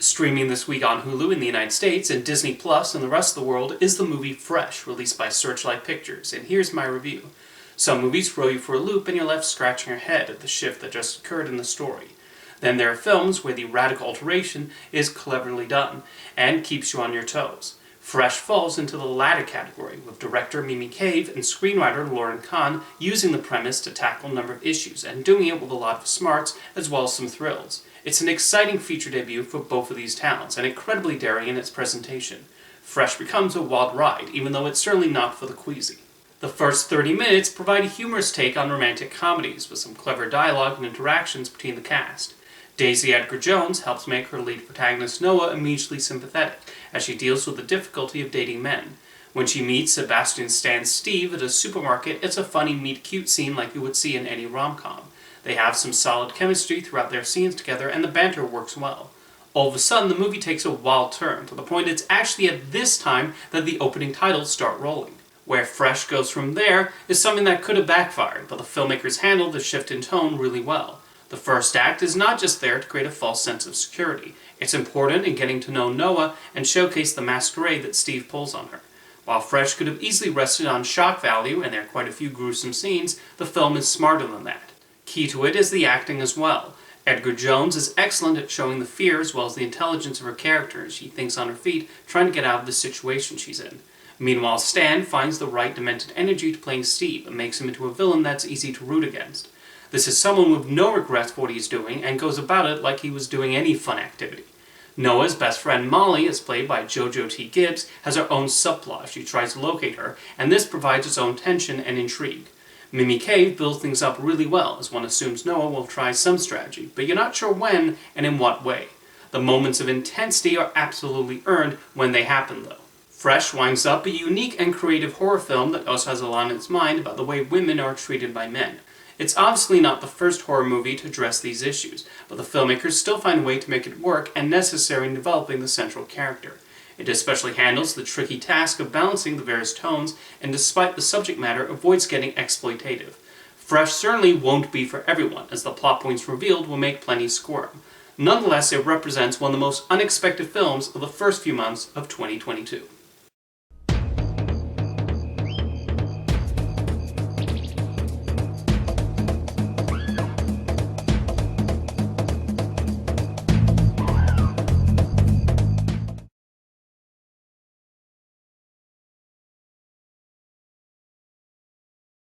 Streaming this week on Hulu in the United States and Disney Plus in the rest of the world is the movie Fresh, released by Searchlight Pictures, and here's my review. Some movies throw you for a loop and you're left scratching your head at the shift that just occurred in the story. Then there are films where the radical alteration is cleverly done and keeps you on your toes. Fresh falls into the latter category, with director Mimi Cave and screenwriter Lauren Kahn using the premise to tackle a number of issues and doing it with a lot of smarts as well as some thrills. It's an exciting feature debut for both of these talents and incredibly daring in its presentation. Fresh becomes a wild ride, even though it's certainly not for the queasy. The first 30 minutes provide a humorous take on romantic comedies with some clever dialogue and interactions between the cast. Daisy Edgar-Jones helps make her lead protagonist Noah immediately sympathetic as she deals with the difficulty of dating men. When she meets Sebastian Stan Steve at a supermarket, it's a funny meet-cute scene like you would see in any rom-com. They have some solid chemistry throughout their scenes together and the banter works well. All of a sudden, the movie takes a wild turn, to the point it's actually at this time that the opening titles start rolling. Where Fresh goes from there is something that could have backfired, but the filmmakers handled the shift in tone really well. The first act is not just there to create a false sense of security. It's important in getting to know Noah and showcase the masquerade that Steve pulls on her. While Fresh could have easily rested on shock value, and there are quite a few gruesome scenes, the film is smarter than that. Key to it is the acting as well. Edgar-Jones is excellent at showing the fear as well as the intelligence of her character as she thinks on her feet, trying to get out of the situation she's in. Meanwhile, Stan finds the right demented energy to playing Steve and makes him into a villain that's easy to root against. This is someone with no regrets for what he's doing and goes about it like he was doing any fun activity. Noah's best friend Molly, as played by JoJo T. Gibbs, has her own subplot as she tries to locate her, and this provides its own tension and intrigue. Mimi Cave builds things up really well, as one assumes Noah will try some strategy, but you're not sure when and in what way. The moments of intensity are absolutely earned when they happen, though. Fresh winds up a unique and creative horror film that also has a lot in its mind about the way women are treated by men. It's obviously not the first horror movie to address these issues, but the filmmakers still find a way to make it work and necessary in developing the central character. It especially handles the tricky task of balancing the various tones, and despite the subject matter, avoids getting exploitative. Fresh certainly won't be for everyone, as the plot points revealed will make plenty squirm. Nonetheless, it represents one of the most unexpected films of the first few months of 2022.